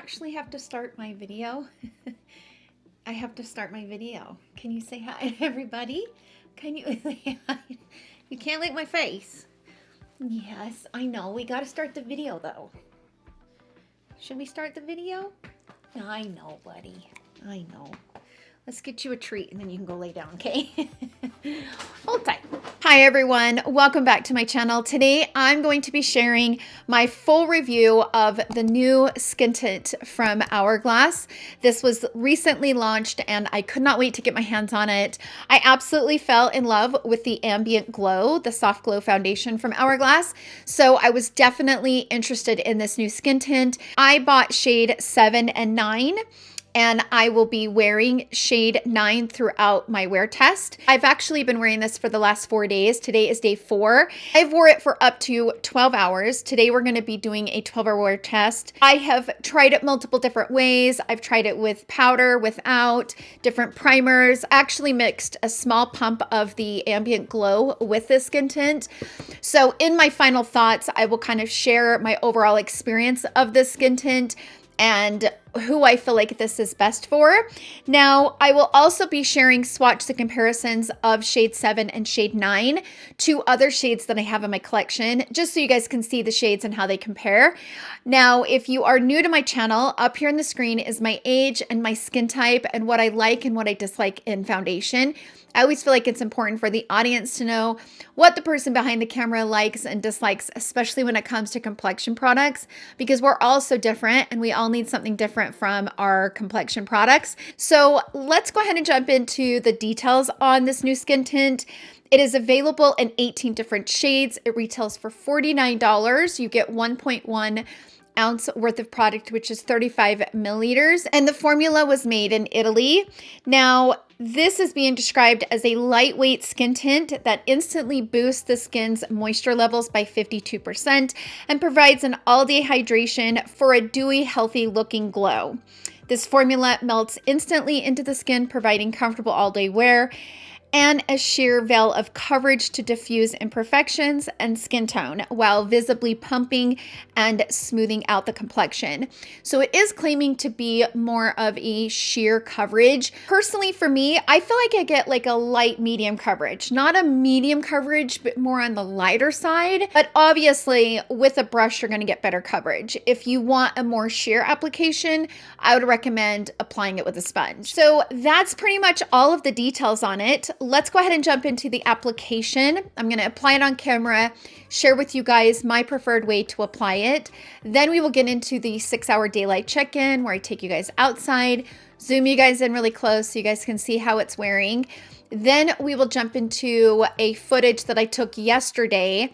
actually have to start my video. I have to start my video. Can you say hi, everybody? Can you say hi? You can't lick my face. Yes, I know. We got to start the video, though. Should we start the video? I know, buddy. I know. Let's get you a treat and then you can go lay down, okay? Hold tight. Hi everyone, welcome back to my channel. Today I'm going to be sharing my full review of the new skin tint from Hourglass. This was recently launched and I could not wait to get my hands on it. I absolutely fell in love with the Ambient Glow, the Soft Glow foundation from Hourglass. So I was definitely interested in this new skin tint. I bought shade 7 and 9. And I will be wearing shade 9 throughout my wear test. I've actually been wearing this for the last 4 days. Today is day 4. I've wore it for up to 12 hours. Today we're gonna be doing a 12-hour wear test. I have tried it multiple different ways. I've tried it with powder, without, different primers. I actually mixed a small pump of the Ambient Glow with this skin tint. So in my final thoughts, I will kind of share my overall experience of this skin tint and who I feel like this is best for. Now, I will also be sharing swatches and comparisons of shade 7 and shade 9 to other shades that I have in my collection, just so you guys can see the shades and how they compare. Now, if you are new to my channel, up here on the screen is my age and my skin type and what I like and what I dislike in foundation. I always feel like it's important for the audience to know what the person behind the camera likes and dislikes, especially when it comes to complexion products, because we're all so different and we all need something different from our complexion products. So let's go ahead and jump into the details on this new skin tint. It is available in 18 different shades. It retails for $49. You get 1.1 ounce worth of product, which is 35 milliliters. And the formula was made in Italy. Now, this is being described as a lightweight skin tint that instantly boosts the skin's moisture levels by 52% and provides an all-day hydration for a dewy, healthy looking glow. This formula melts instantly into the skin, providing comfortable all-day wear and a sheer veil of coverage to diffuse imperfections and skin tone while visibly pumping and smoothing out the complexion. So it is claiming to be more of a sheer coverage. Personally, for me, I feel like I get like a light medium coverage, not a medium coverage, but more on the lighter side. But obviously with a brush, you're gonna get better coverage. If you want a more sheer application, I would recommend applying it with a sponge. So that's pretty much all of the details on it. Let's go ahead and jump into the application. I'm going to apply it on camera, share with you guys my preferred way to apply it. Then we will get into the 6-hour daylight check-in where I take you guys outside, zoom you guys in really close so you guys can see how it's wearing. Then we will jump into a footage that I took yesterday.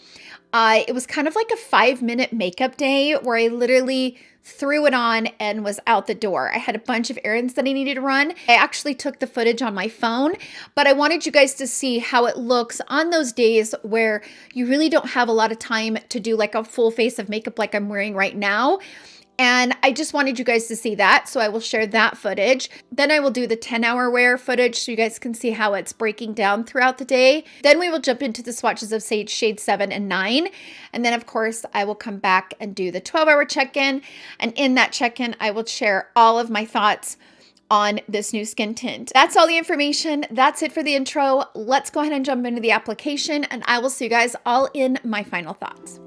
It was kind of like a 5-minute makeup day where I literally threw it on and was out the door. I had a bunch of errands that I needed to run. I actually took the footage on my phone, but I wanted you guys to see how it looks on those days where you really don't have a lot of time to do like a full face of makeup like I'm wearing right now. And I just wanted you guys to see that, so I will share that footage. Then I will do the 10-hour wear footage so you guys can see how it's breaking down throughout the day. Then we will jump into the swatches of shade 7 and 9. And then, of course, I will come back and do the 12-hour check-in. And in that check-in, I will share all of my thoughts on this new skin tint. That's all the information. That's it for the intro. Let's go ahead and jump into the application, and I will see you guys all in my final thoughts.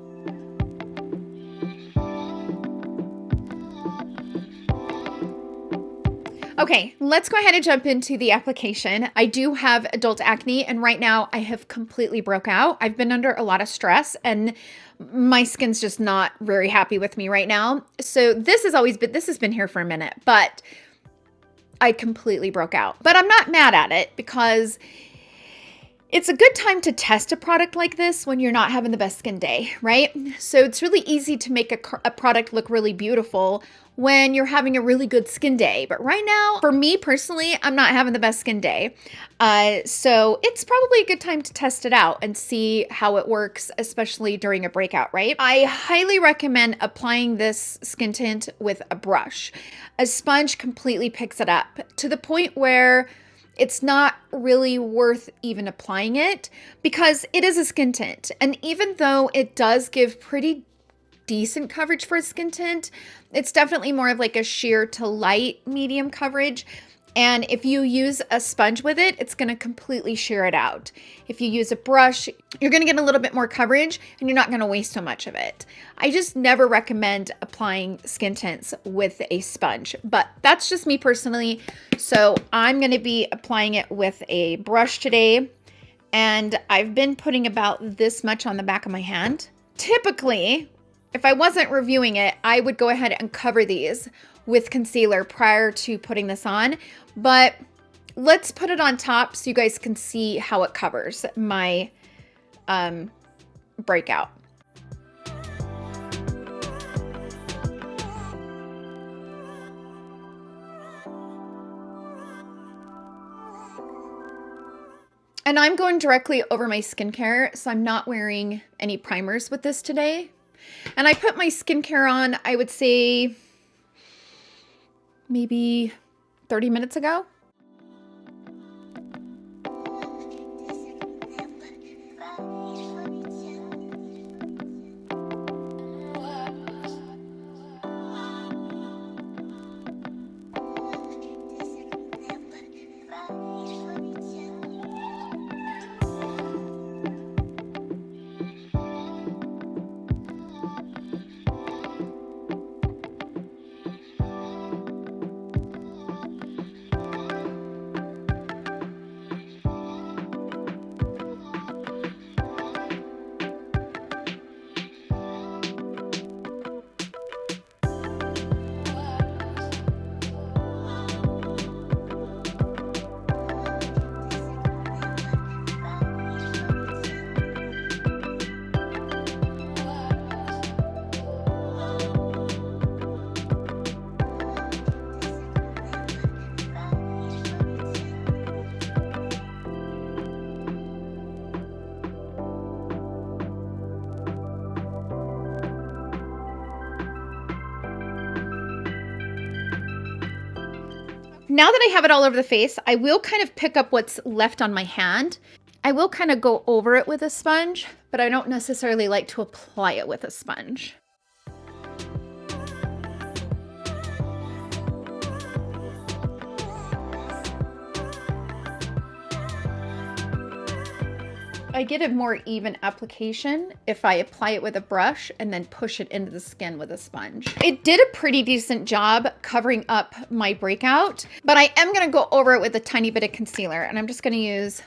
Okay, let's go ahead and jump into the application. I do have adult acne, and right now I have completely broke out. I've been under a lot of stress and my skin's just not very happy with me right now. So this has been here for a minute, but I completely broke out. But I'm not mad at it because it's a good time to test a product like this when you're not having the best skin day, right? So it's really easy to make a product look really beautiful when you're having a really good skin day. But right now, for me personally, I'm not having the best skin day. So it's probably a good time to test it out and see how it works, especially during a breakout, right? I highly recommend applying this skin tint with a brush. A sponge completely picks it up to the point where it's not really worth even applying it because it is a skin tint. And even though it does give pretty decent coverage for a skin tint. It's definitely more of like a sheer to light medium coverage. And if you use a sponge with it, it's going to completely sheer it out. If you use a brush, you're going to get a little bit more coverage and you're not going to waste so much of it. I just never recommend applying skin tints with a sponge, but that's just me personally. So I'm going to be applying it with a brush today. And I've been putting about this much on the back of my hand. Typically, if I wasn't reviewing it, I would go ahead and cover these with concealer prior to putting this on, but let's put it on top so you guys can see how it covers my breakout. And I'm going directly over my skincare, so I'm not wearing any primers with this today. And I put my skincare on, I would say, maybe 30 minutes ago. Now that I have it all over the face, I will kind of pick up what's left on my hand. I will kind of go over it with a sponge, but I don't necessarily like to apply it with a sponge. I get a more even application if I apply it with a brush and then push it into the skin with a sponge. It did a pretty decent job covering up my breakout, but I am going to go over it with a tiny bit of concealer, and I'm just going to use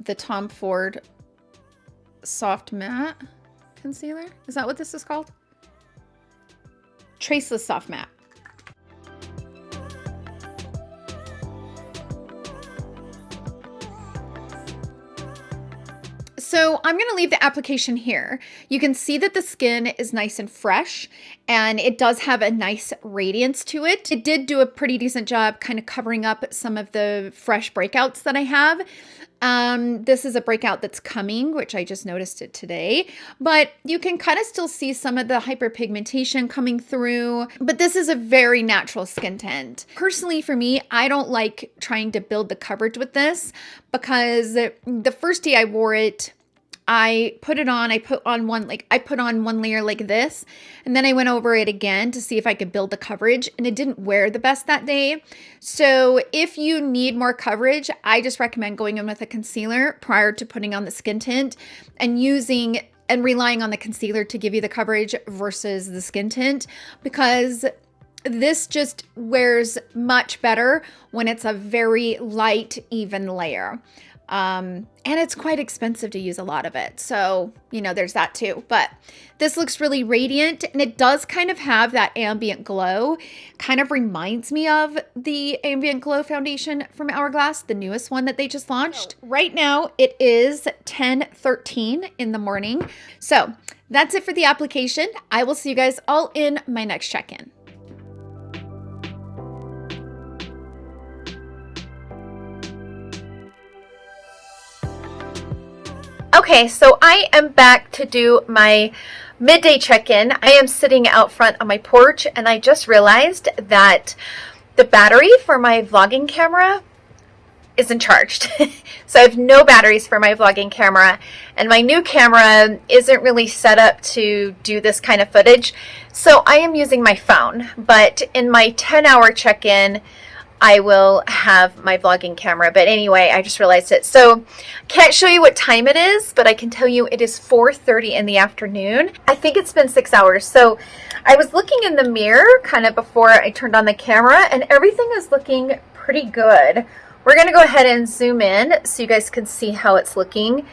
the Tom Ford Soft Matte Concealer. Is that what this is called? Traceless Soft Matte. So I'm going to leave the application here. You can see that the skin is nice and fresh, and it does have a nice radiance to it. It did do a pretty decent job kind of covering up some of the fresh breakouts that I have. This is a breakout that's coming, which I just noticed it today, but you can kind of still see some of the hyperpigmentation coming through, but this is a very natural skin tint. Personally, for me, I don't like trying to build the coverage with this because the first day I wore it, I put it on, I put on one layer like this, and then I went over it again to see if I could build the coverage, and it didn't wear the best that day. So if you need more coverage, I just recommend going in with a concealer prior to putting on the skin tint and relying on the concealer to give you the coverage versus the skin tint, because this just wears much better when it's a very light, even layer. And it's quite expensive to use a lot of it. So, you know, there's that too. But this looks really radiant, and it does kind of have that ambient glow. Kind of reminds me of the Ambient Glow foundation from Hourglass, the newest one that they just launched. Right now, it is 10:13 in the morning. So that's it for the application. I will see you guys all in my next check-in. Okay, so I am back to do my midday check-in. I am sitting out front on my porch, and I just realized that the battery for my vlogging camera isn't charged. So I have no batteries for my vlogging camera, and my new camera isn't really set up to do this kind of footage. So I am using my phone, but in my 10-hour check-in, I will have my vlogging camera. But anyway, I just realized it. So can't show you what time it is, but I can tell you it is 4:30 in the afternoon. I think it's been 6 hours. So I was looking in the mirror kind of before I turned on the camera, and everything is looking pretty good. We're going to go ahead and zoom in so you guys can see how it's looking.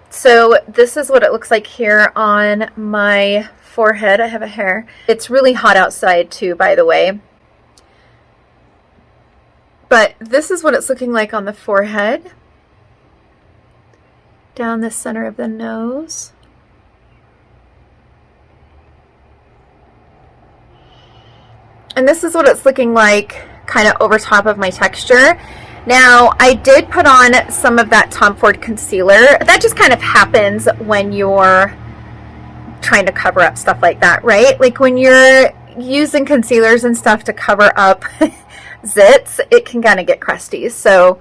So this is what it looks like here on my forehead. I have a hair. It's really hot outside too, by the way. But this is what it's looking like on the forehead. Down the center of the nose. And this is what it's looking like kind of over top of my texture. Now, I did put on some of that Tom Ford concealer. That just kind of happens when you're trying to cover up stuff like that, right? Like when you're using concealers and stuff to cover up zits, it can kind of get crusty. So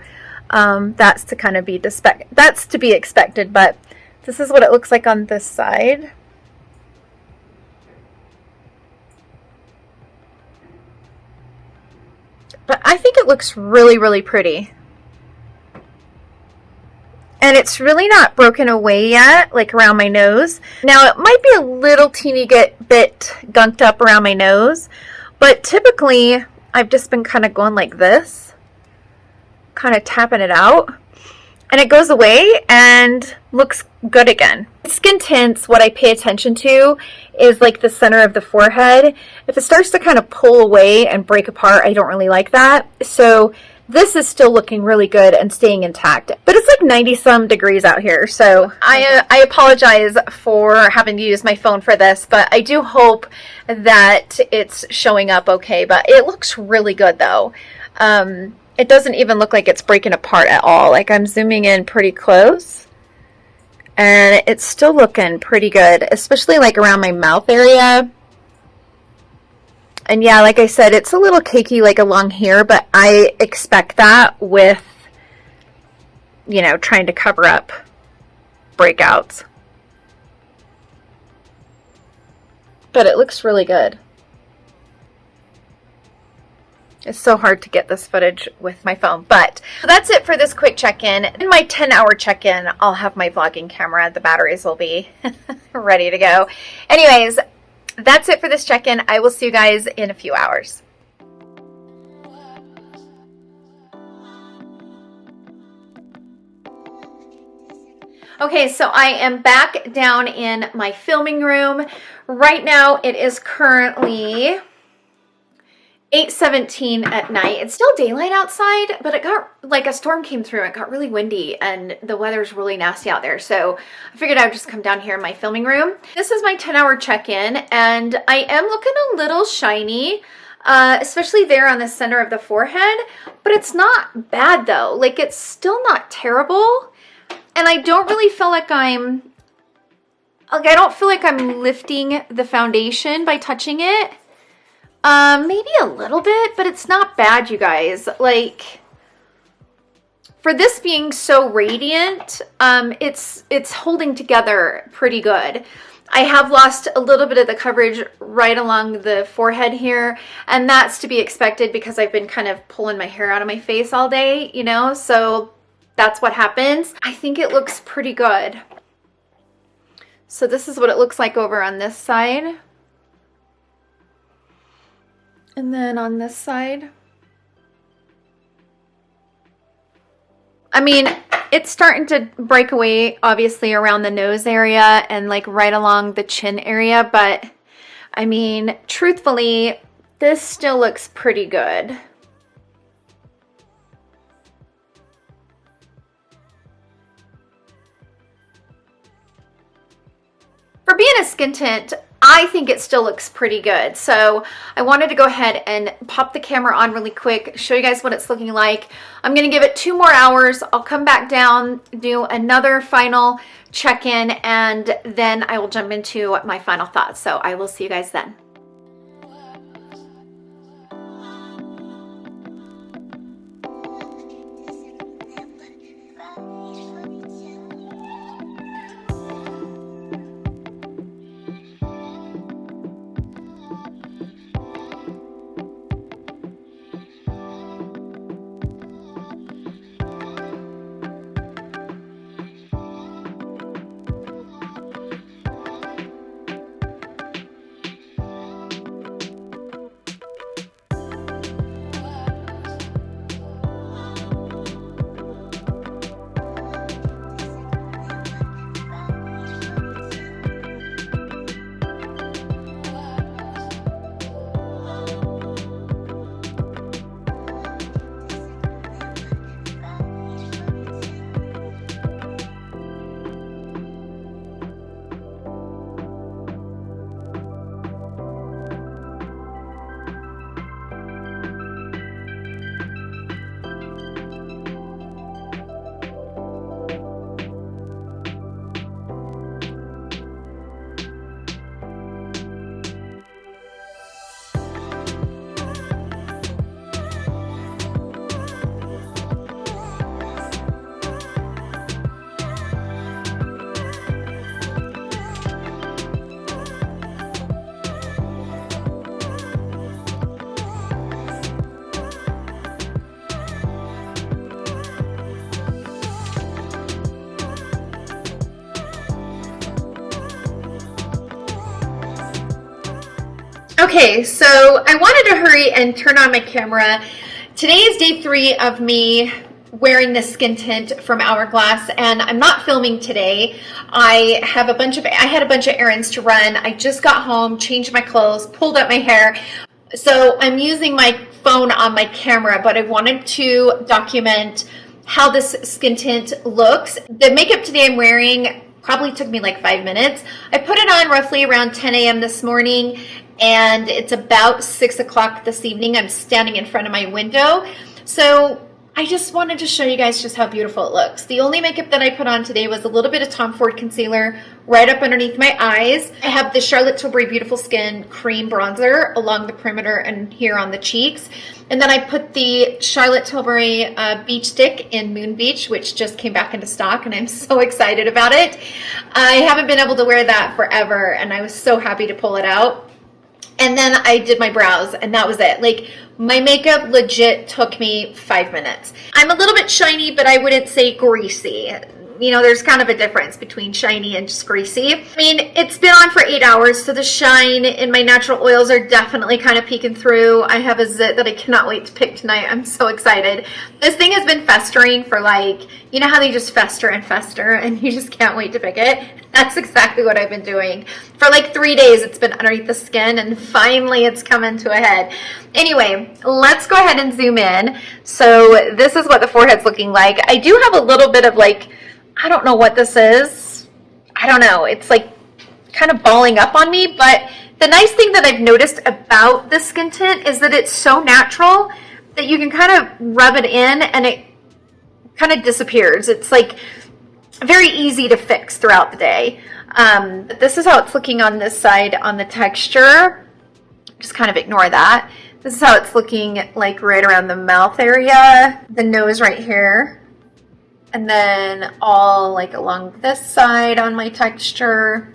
that's to kind of be expected. But this is what it looks like on this side. But I think it looks really, really pretty. And it's really not broken away yet, like around my nose. Now, it might be a little teeny bit gunked up around my nose, but typically I've just been kind of going like this, kind of tapping it out, and it goes away and looks good again. Skin tints, what I pay attention to is like the center of the forehead. If it starts to kind of pull away and break apart, I don't really like that. So this is still looking really good and staying intact. But it's like 90-some degrees out here, so I apologize for having to use my phone for this, but I do hope that it's showing up okay. But it looks really good though. It doesn't even look like it's breaking apart at all. Like I'm zooming in pretty close, and it's still looking pretty good, especially like around my mouth area. And yeah, like I said, it's a little cakey like along here, but I expect that with, you know, trying to cover up breakouts. But it looks really good. It's so hard to get this footage with my phone, but that's it for this quick check-in. In my 10-hour check-in, I'll have my vlogging camera. The batteries will be ready to go. Anyways, that's it for this check-in. I will see you guys in a few hours. Okay, so I am back down in my filming room. Right now, it is currently 8:17 at night. It's still daylight outside, but it got like a storm came through. It got really windy and the weather's really nasty out there. So I figured I would just come down here in my filming room. This is my 10-hour check-in, and I am looking a little shiny, especially there on the center of the forehead, but it's not bad though. Like it's still not terrible. And I don't really feel like I don't feel like I'm lifting the foundation by touching it. Maybe a little bit, but it's not bad, you guys. Like, for this being so radiant, it's holding together pretty good. I have lost a little bit of the coverage right along the forehead here, and that's to be expected because I've been kind of pulling my hair out of my face all day, you know, so that's what happens. I think it looks pretty good. So this is what it looks like over on this side. And then on this side, I mean, it's starting to break away, obviously, around the nose area and like right along the chin area. But I mean, truthfully, this still looks pretty good. For being a skin tint, I think it still looks pretty good. So I wanted to go ahead and pop the camera on really quick, show you guys what it's looking like. I'm gonna give it 2 more hours. I'll come back down, do another final check-in, and then I will jump into my final thoughts. So I will see you guys then. Okay, so I wanted to hurry and turn on my camera. Today is day 3 of me wearing this skin tint from Hourglass, and I'm not filming today. I had a bunch of errands to run. I just got home, changed my clothes, pulled up my hair. So I'm using my phone on my camera, but I wanted to document how this skin tint looks. The makeup today I'm wearing probably took me like 5 minutes. I put it on roughly around 10 a.m. this morning, and it's about 6 o'clock this evening. I'm standing in front of my window. So I just wanted to show you guys just how beautiful it looks. The only makeup that I put on today was a little bit of Tom Ford concealer right up underneath my eyes. I have the Charlotte Tilbury Beautiful Skin cream bronzer along the perimeter and here on the cheeks. And then I put the Charlotte Tilbury Beach Stick in Moon Beach, which just came back into stock, and I'm so excited about it. I haven't been able to wear that forever, and I was so happy to pull it out. And then I did my brows, and that was it. Like, my makeup legit took me 5 minutes. I'm a little bit shiny, but I wouldn't say greasy. You know, there's kind of a difference between shiny and just greasy. I mean, it's been on for 8 hours, so the shine in my natural oils are definitely kind of peeking through. I have a zit that I cannot wait to pick tonight. I'm so excited. This thing has been festering for, like, you know how they just fester and fester and you just can't wait to pick it? That's exactly what I've been doing. For like 3 days it's been underneath the skin, and finally it's coming to a head. Anyway, let's go ahead and zoom in. So this is what the forehead's looking like. I do have a little bit of, like, I don't know what this is. I don't know. It's like kind of balling up on me, but the nice thing that I've noticed about this skin tint is that it's so natural that you can kind of rub it in and it kind of disappears. It's like very easy to fix throughout the day. This is how it's looking on this side on the texture. Just kind of ignore that. This is how it's looking like right around the mouth area, the nose right here. And then all like along this side on my texture.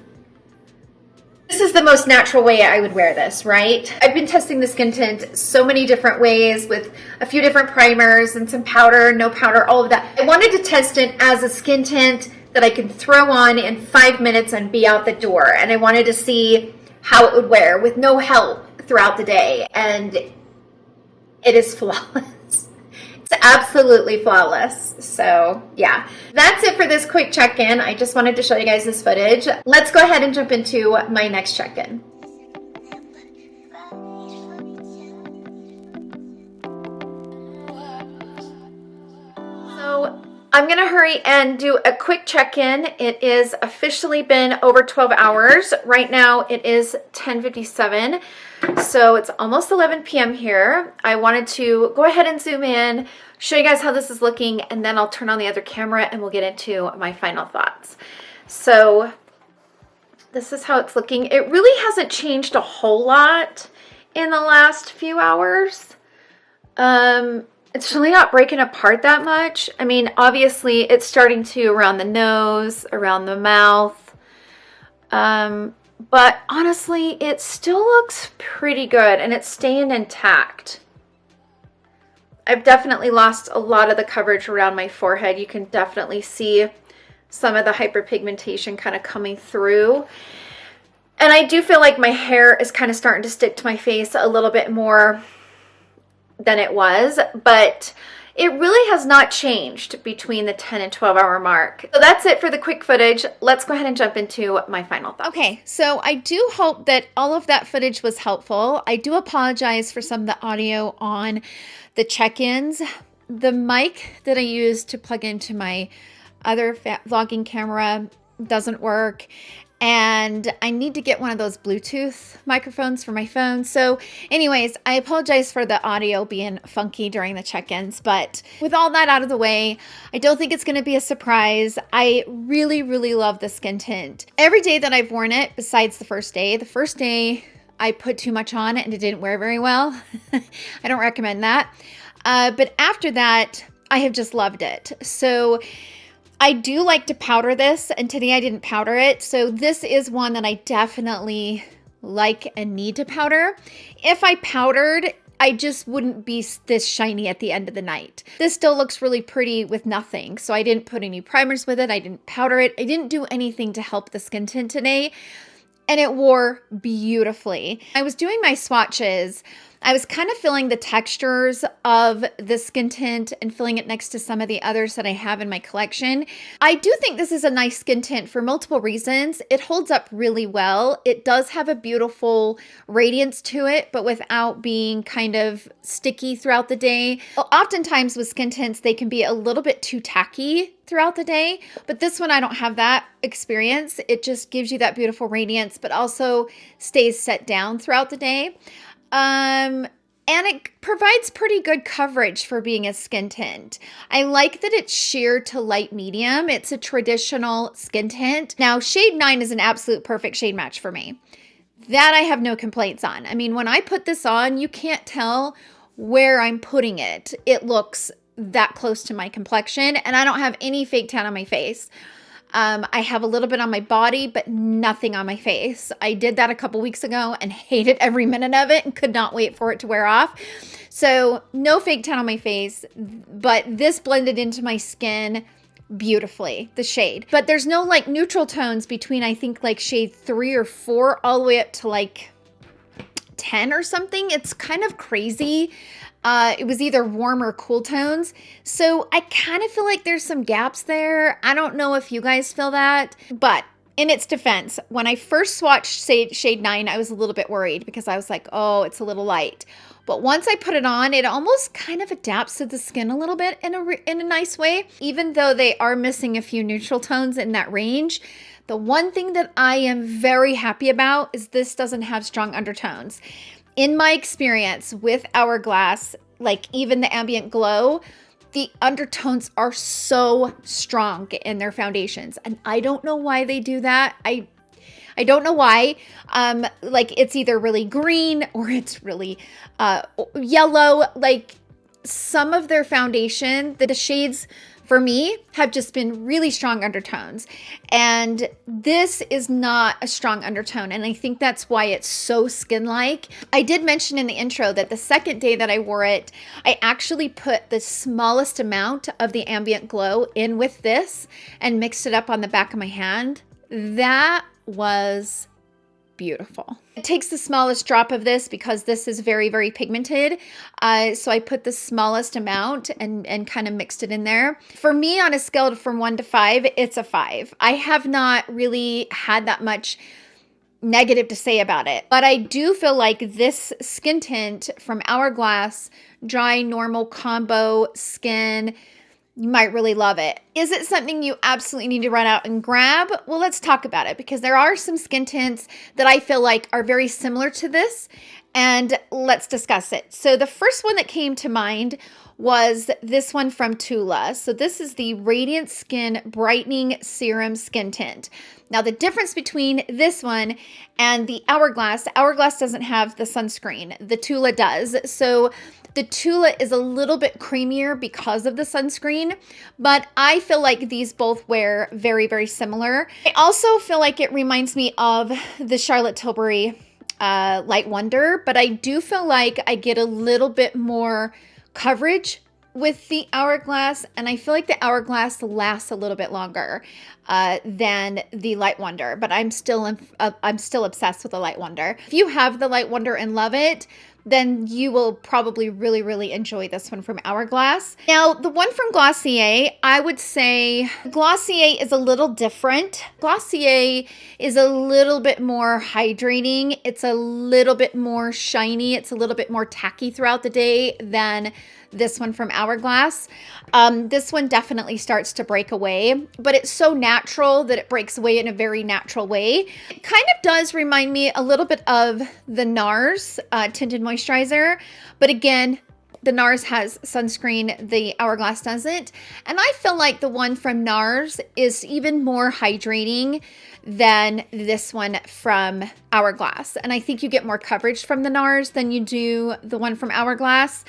This is the most natural way I would wear this, right? I've been testing the skin tint so many different ways with a few different primers and some powder, no powder, all of that. I wanted to test it as a skin tint that I can throw on in 5 minutes and be out the door. And I wanted to see how it would wear with no help throughout the day. And it is flawless. It's absolutely flawless. So yeah, that's it for this quick check-in. I just wanted to show you guys this footage. Let's go ahead and jump into my next check-in. So I'm gonna hurry and do a quick check-in. It is officially been over 12 hours. Right now it is 10:57. So it's almost 11 p.m. here. I wanted to go ahead and zoom in, show you guys how this is looking, and then I'll turn on the other camera and we'll get into my final thoughts. So this is how it's looking. It really hasn't changed a whole lot in the last few hours. It's really not breaking apart that much. I mean, obviously it's starting to around the nose, around the mouth. But honestly, it still looks pretty good and it's staying intact. I've definitely lost a lot of the coverage around my forehead. You can definitely see some of the hyperpigmentation kind of coming through. And I do feel like my hair is kind of starting to stick to my face a little bit more than it was, but it really has not changed between the 10 and 12 hour mark. So that's it for the quick footage. Let's go ahead and jump into my final thoughts. Okay, so I do hope that all of that footage was helpful. I do apologize for some of the audio on the check-ins. The mic that I used to plug into my other vlogging camera doesn't work. And I need to get one of those Bluetooth microphones for my phone. So anyways, I apologize for the audio being funky during the check-ins, but with all that out of the way, I don't think it's going to be a surprise. I really, really love the skin tint. Every day that I've worn it, besides the first day I put too much on and it didn't wear very well. I don't recommend that. But after that, I have just loved it. So I do like to powder this, and today I didn't powder it. So this is one that I definitely like and need to powder. If I powdered, I just wouldn't be this shiny at the end of the night. This still looks really pretty with nothing. So I didn't put any primers with it. I didn't powder it. I didn't do anything to help the skin tint today. and it wore beautifully. I was doing my swatches. I was kind of feeling the textures of the skin tint and feeling it next to some of the others that I have in my collection. I do think this is a nice skin tint for multiple reasons. It holds up really well. It does have a beautiful radiance to it, but without being kind of sticky throughout the day. Oftentimes with skin tints, they can be a little bit too tacky throughout the day, but this one I don't have that experience. It just gives you that beautiful radiance, but also stays set down throughout the day. And it provides pretty good coverage for being a skin tint. I like that it's sheer to light medium. It's a traditional skin tint. Now, shade 9 is an absolute perfect shade match for me. That I have no complaints on. I mean, when I put this on, you can't tell where I'm putting it. It looks that close to my complexion, and I don't have any fake tan on my face. I have a little bit on my body, but nothing on my face. I did that a couple weeks ago and hated every minute of it and could not wait for it to wear off. So no fake tan on my face, but this blended into my skin beautifully, the shade. But there's no like neutral tones between, I think, like shade 3 or 4 all the way up to like 10 or something. It's kind of crazy. It was either warm or cool tones. So I kind of feel like there's some gaps there. I don't know if you guys feel that, but in its defense, when I first swatched shade 9, I was a little bit worried because I was like, oh, it's a little light. But once I put it on, it almost kind of adapts to the skin a little bit in a nice way. Even though they are missing a few neutral tones in that range, the one thing that I am very happy about is this doesn't have strong undertones. In my experience with Hourglass, like even the Ambient Glow, the undertones are so strong in their foundations. And I don't know why they do that. I don't know why. Like it's either really green or it's really yellow. Like some of their foundation, the shades for me have just been really strong undertones. And this is not a strong undertone. And I think that's why it's so skin-like. I did mention in the intro that the second day that I wore it, I actually put the smallest amount of the Ambient Glow in with this and mixed it up on the back of my hand. That was beautiful. It takes the smallest drop of this because this is very, very pigmented. So I put the smallest amount and kind of mixed it in there. For me, on a scale from 1 to 5, it's a 5. I have not really had that much negative to say about it, but I do feel like this skin tint from Hourglass, dry, normal, combo skin, you might really love it. Is it something you absolutely need to run out and grab? Well, let's talk about it because there are some skin tints that I feel like are very similar to this, and let's discuss it. So the first one that came to mind was this one from Tula. So this is the Radiant Skin Brightening Serum Skin Tint. Now the difference between this one and the Hourglass doesn't have the sunscreen. The Tula does. So the Tula is a little bit creamier because of the sunscreen, but I feel like these both wear very, very similar. I also feel like it reminds me of the Charlotte Tilbury Light Wonder, but I do feel like I get a little bit more coverage with the Hourglass, and I feel like the Hourglass lasts a little bit longer than the Light Wonder, but I'm still obsessed with the Light Wonder. If you have the Light Wonder and love it, then you will probably really, really enjoy this one from Hourglass. Now, the one from Glossier, I would say Glossier is a little different. Glossier is a little bit more hydrating. It's a little bit more shiny. It's a little bit more tacky throughout the day than this one from Hourglass. This one definitely starts to break away, but it's so natural that it breaks away in a very natural way. It kind of does remind me a little bit of the Nars Tinted Moisturizer, but again, the Nars has sunscreen, the Hourglass doesn't. And I feel like the one from Nars is even more hydrating than this one from Hourglass. And I think you get more coverage from the Nars than you do the one from Hourglass.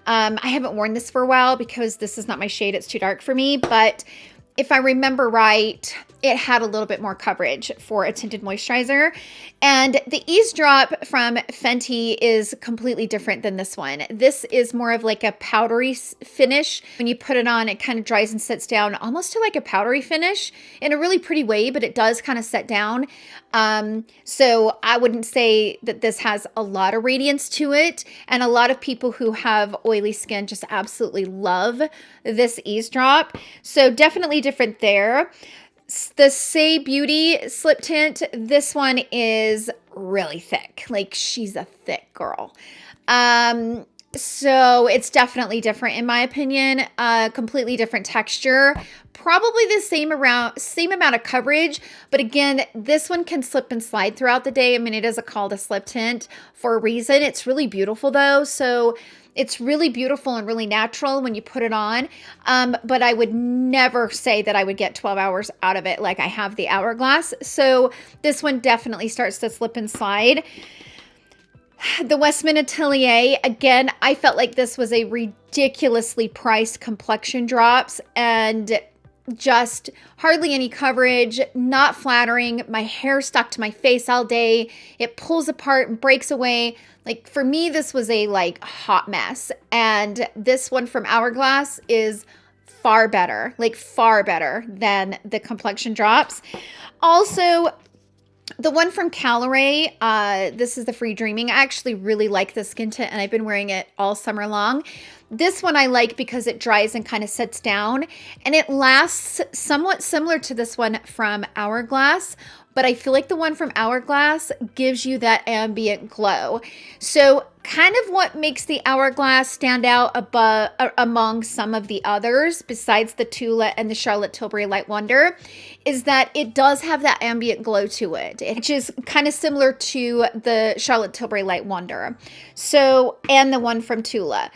I haven't worn this for a while because this is not my shade. It's too dark for me. But if I remember right, it had a little bit more coverage for a tinted moisturizer. And the Ease Drop from Fenty is completely different than this one. This is more of like a powdery finish. When you put it on, it kind of dries and sets down almost to like a powdery finish in a really pretty way, but it does kind of set down. So I wouldn't say that this has a lot of radiance to it. And a lot of people who have oily skin just absolutely love this Ease Drop. So definitely different there. The Fenty Beauty Slip Tint, this one is really thick. Like, she's a thick girl. So it's definitely different in my opinion. Completely different texture. Probably the same amount of coverage, but again, this one can slip and slide throughout the day. I mean, it is called a slip tint for a reason. It's really beautiful though. So it's really beautiful and really natural when you put it on. But I would never say that I would get 12 hours out of it like I have the Hourglass. So this one definitely starts to slip and slide. The Westman Atelier, again, I felt like this was a ridiculously priced complexion drops and just hardly any coverage, not flattering. My hair stuck to my face all day. It pulls apart and breaks away. Like, for me, this was a like hot mess. And this one from Hourglass is far better, like far better than the complexion drops. Also, the one from Caloray, this is the Free Dreaming. I actually really like this skin tint and I've been wearing it all summer long. This one I like because it dries and kind of sets down and it lasts somewhat similar to this one from Hourglass, but I feel like the one from Hourglass gives you that ambient glow. So kind of what makes the Hourglass stand out among some of the others besides the Tula and the Charlotte Tilbury Light Wonder is that it does have that ambient glow to it, which is kind of similar to the Charlotte Tilbury Light Wonder. So, and the one from Tula.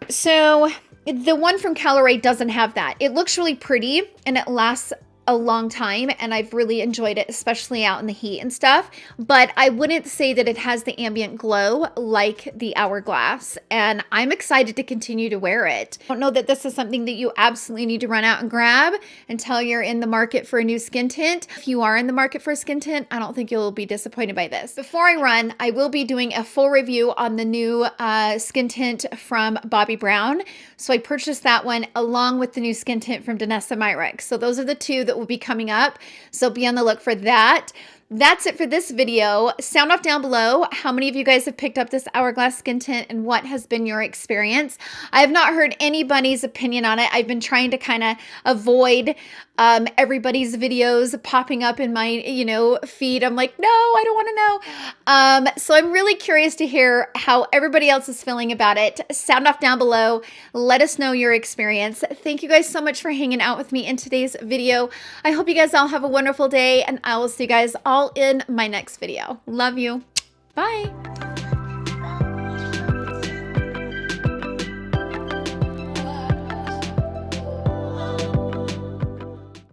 So the one from Caloray doesn't have that. It looks really pretty and it lasts a long time and I've really enjoyed it, especially out in the heat and stuff, but I wouldn't say that it has the ambient glow like the Hourglass, and I'm excited to continue to wear it. I don't know that this is something that you absolutely need to run out and grab until you're in the market for a new skin tint. If you are in the market for a skin tint, I don't think you'll be disappointed by this. Before I run, I will be doing a full review on the new skin tint from Bobbi Brown. So I purchased that one along with the new skin tint from Danessa Myricks. So those are the two that will be coming up. So be on the look for that. That's it for this video. Sound off down below how many of you guys have picked up this Hourglass skin tint and what has been your experience. I have not heard anybody's opinion on it. I've been trying to kind of avoid everybody's videos popping up in my, feed. I'm like, no, I don't want to know. So I'm really curious to hear how everybody else is feeling about it. Sound off down below. Let us know your experience. Thank you guys so much for hanging out with me in today's video. I hope you guys all have a wonderful day and I will see you guys all in my next video. Love you. Bye.